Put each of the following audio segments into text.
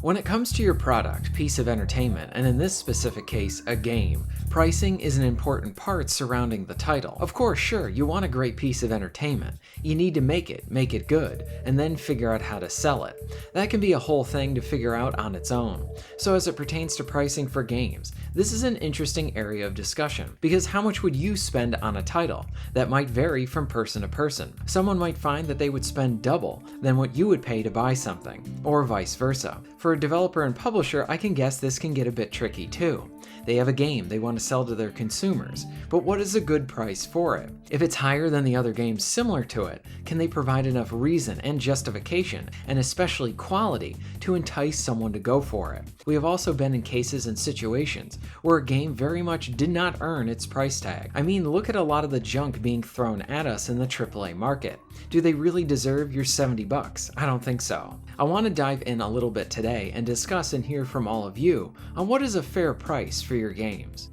When it comes to your product, piece of entertainment, and in this specific case, a game, pricing is an important part surrounding the title. Of course, sure, you want a great piece of entertainment. You need to make it good, and then figure out how to sell it. That can be a whole thing to figure out on its own. So as it pertains to pricing for games, this is an interesting area of discussion, because how much would you spend on a title? That might vary from person to person. Someone might find that they would spend double than what you would pay to buy something, or vice versa. For a developer and publisher, I can guess this can get a bit tricky too. They have a game they want to sell to their consumers, but what is a good price for it? If it's higher than the other games similar to it, can they provide enough reason and justification, and especially quality, to entice someone to go for it? We have also been in cases and situations where a game very much did not earn its price tag. I mean, look at a lot of the junk being thrown at us in the AAA market. Do they really deserve your $70? I don't think so. I want to dive in a little bit today and discuss and hear from all of you on what is a fair price for your games.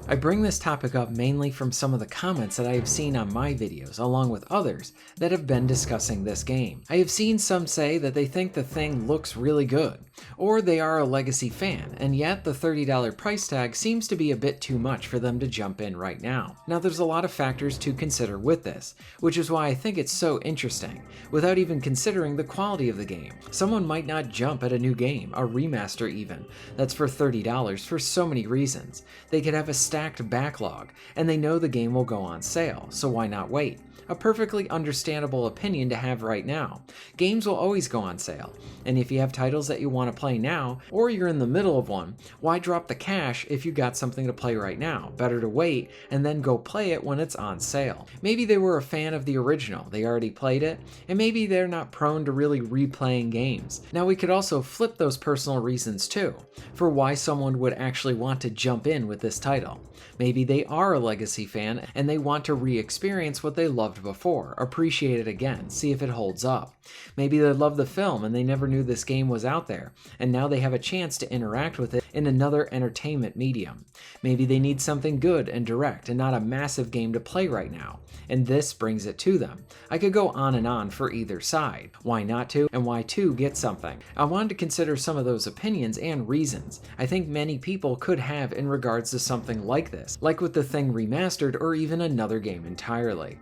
I bring this topic up mainly from some of the comments that I have seen on my videos, along with others that have been discussing this game. I have seen some say that they think the thing looks really good, or they are a legacy fan, and yet the $30 price tag seems to be a bit too much for them to jump in right now. Now there's a lot of factors to consider with this, which is why I think it's so interesting, without even considering the quality of the game. Someone might not jump at a new game, a remaster even, that's for $30 for so many reasons. They could have a stacked backlog, and they know the game will go on sale, so why not wait? A perfectly understandable opinion to have right now. Games will always go on sale, and if you have titles that you want to play now, or you're in the middle of one, why drop the cash if you got something to play right now? Better to wait and then go play it when it's on sale. Maybe they were a fan of the original, they already played it, and maybe they're not prone to really replaying games. Now we could also flip those personal reasons too, for why someone would actually want to jump in with this title. Maybe they are a legacy fan and they want to re-experience what they loved before, appreciate it again, see if it holds up. Maybe they love the film and they never knew this game was out there, and now they have a chance to interact with it in another entertainment medium. Maybe they need something good and direct and not a massive game to play right now, and this brings it to them. I could go on and on for either side. Why not to, and why to get something? I wanted to consider some of those opinions and reasons I think many people could have in regards to something like this, like with the Thing Remastered or even another game entirely.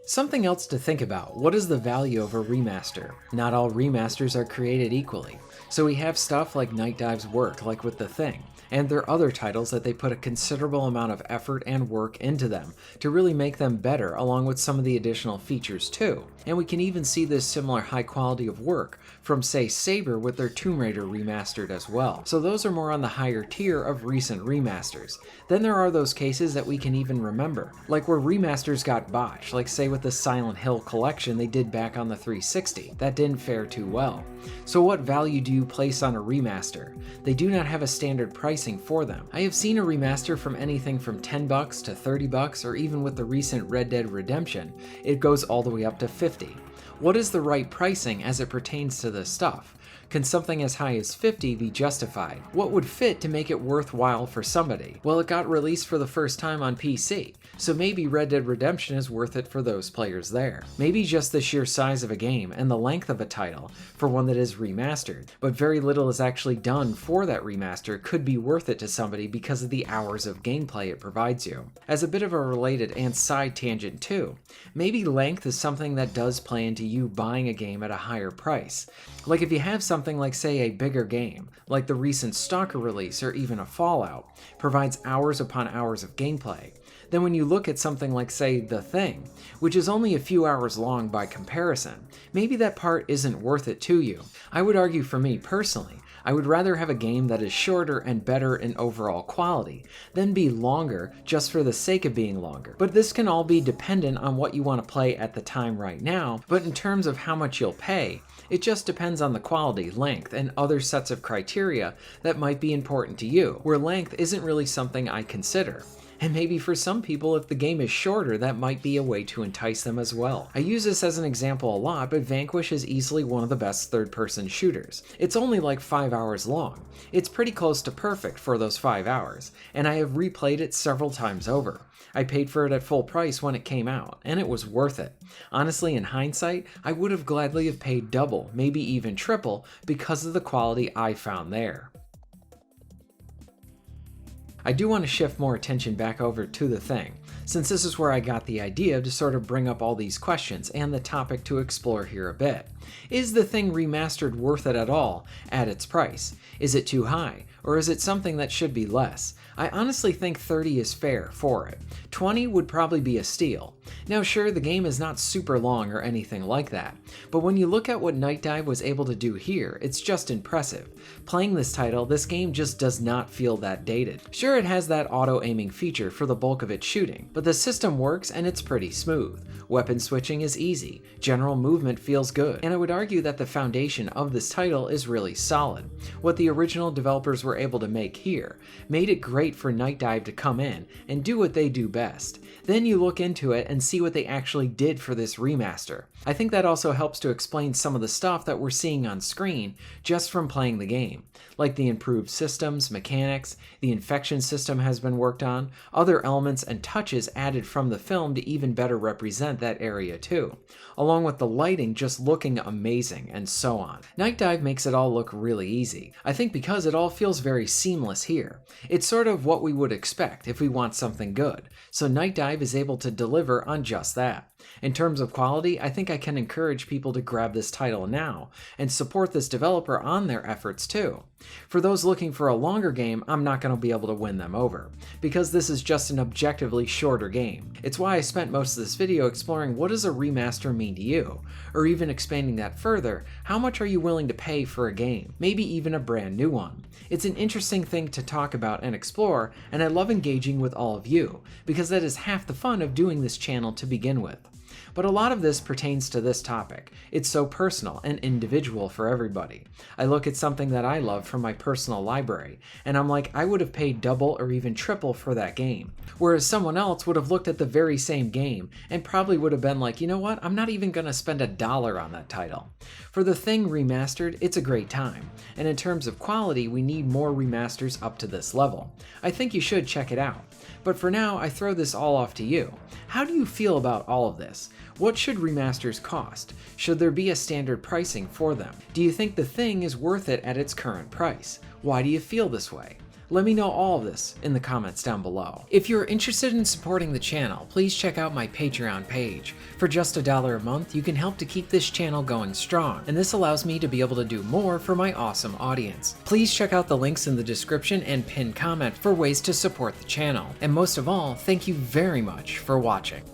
Something else to think about, what is the value of a remaster? Not all remasters are created equally. So we have stuff like Night Dive's work, like with The Thing, and there are other titles that they put a considerable amount of effort and work into them to really make them better, along with some of the additional features too. And we can even see this similar high quality of work from, say, Saber with their Tomb Raider remastered as well. So those are more on the higher tier of recent remasters. Then there are those cases that we can even remember, like where remasters got botched, like say with the Silent Hill collection they did back on the 360. That didn't fare too well. So what value do you place on a remaster? They do not have a standard pricing for them. I have seen a remaster from anything from $10 to $30, or even with the recent Red Dead Redemption, it goes all the way up to $50. What is the right pricing as it pertains to this stuff? Can something as high as $50 be justified? What would fit to make it worthwhile for somebody? Well, it got released for the first time on PC, so maybe Red Dead Redemption is worth it for those players there. Maybe just the sheer size of a game and the length of a title for one that is remastered, but very little is actually done for that remaster could be worth it to somebody because of the hours of gameplay it provides you. As a bit of a related and side tangent too, maybe length is something that does play into you buying a game at a higher price. Like if you have something like, say, a bigger game, like the recent Stalker release or even a Fallout, provides hours upon hours of gameplay, then when you look at something like, say, The Thing, which is only a few hours long by comparison, maybe that part isn't worth it to you. I would argue for me personally, I would rather have a game that is shorter and better in overall quality than be longer just for the sake of being longer. But this can all be dependent on what you want to play at the time right now, but in terms of how much you'll pay, it just depends on the quality, length, and other sets of criteria that might be important to you, where length isn't really something I consider. And maybe for some people, if the game is shorter, that might be a way to entice them as well. I use this as an example a lot, but Vanquish is easily one of the best third-person shooters. It's only like 5 hours long. It's pretty close to perfect for those 5 hours, and I have replayed it several times over. I paid for it at full price when it came out, and it was worth it. Honestly, in hindsight, I would have gladly have paid double, maybe even triple, because of the quality I found there. I do want to shift more attention back over to the Thing, since this is where I got the idea to sort of bring up all these questions and the topic to explore here a bit. Is the Thing Remastered worth it at all at its price? Is it too high, or is it something that should be less? I honestly think 30 is fair for it. 20 would probably be a steal. Now sure, the game is not super long or anything like that, but when you look at what Night Dive was able to do here, it's just impressive. Playing this title, this game just does not feel that dated. Sure, it has that auto-aiming feature for the bulk of its shooting, but the system works and it's pretty smooth. Weapon switching is easy, general movement feels good, and I would argue that the foundation of this title is really solid. What the original developers were able to make here made it great for Night Dive to come in and do what they do best. Then you look into it and see what they actually did for this remaster. I think that also helps to explain some of the stuff that we're seeing on screen just from playing the game, like the improved systems, mechanics, the infection system has been worked on, other elements and touches added from the film to even better represent that area too, along with the lighting just looking amazing and so on. Night Dive makes it all look really easy, I think because it all feels very seamless here. It's sort of what we would expect if we want something good, so Night Dive is able to deliver on just that. In terms of quality, I think I can encourage people to grab this title now and support this developer on their efforts too. For those looking for a longer game, I'm not going to be able to win them over, because this is just an objectively shorter game. It's why I spent most of this video exploring what does a remaster mean to you, or even expanding that further, how much are you willing to pay for a game, maybe even a brand new one. It's an interesting thing to talk about and explore, and I love engaging with all of you, because that is half the fun of doing this channel to begin with. But a lot of this pertains to this topic. It's so personal and individual for everybody. I look at something that I love from my personal library, and I'm like, I would have paid double or even triple for that game. Whereas someone else would have looked at the very same game and probably would have been like, you know what, I'm not even gonna spend $1 on that title. For the Thing Remastered, it's a great time, and in terms of quality, we need more remasters up to this level. I think you should check it out. But for now, I throw this all off to you. How do you feel about all of this? What should remasters cost? Should there be a standard pricing for them? Do you think the Thing is worth it at its current price? Why do you feel this way? Let me know all of this in the comments down below. If you're interested in supporting the channel, please check out my Patreon page. For just $1 a month, you can help to keep this channel going strong, and this allows me to be able to do more for my awesome audience. Please check out the links in the description and pinned comment for ways to support the channel. And most of all, thank you very much for watching.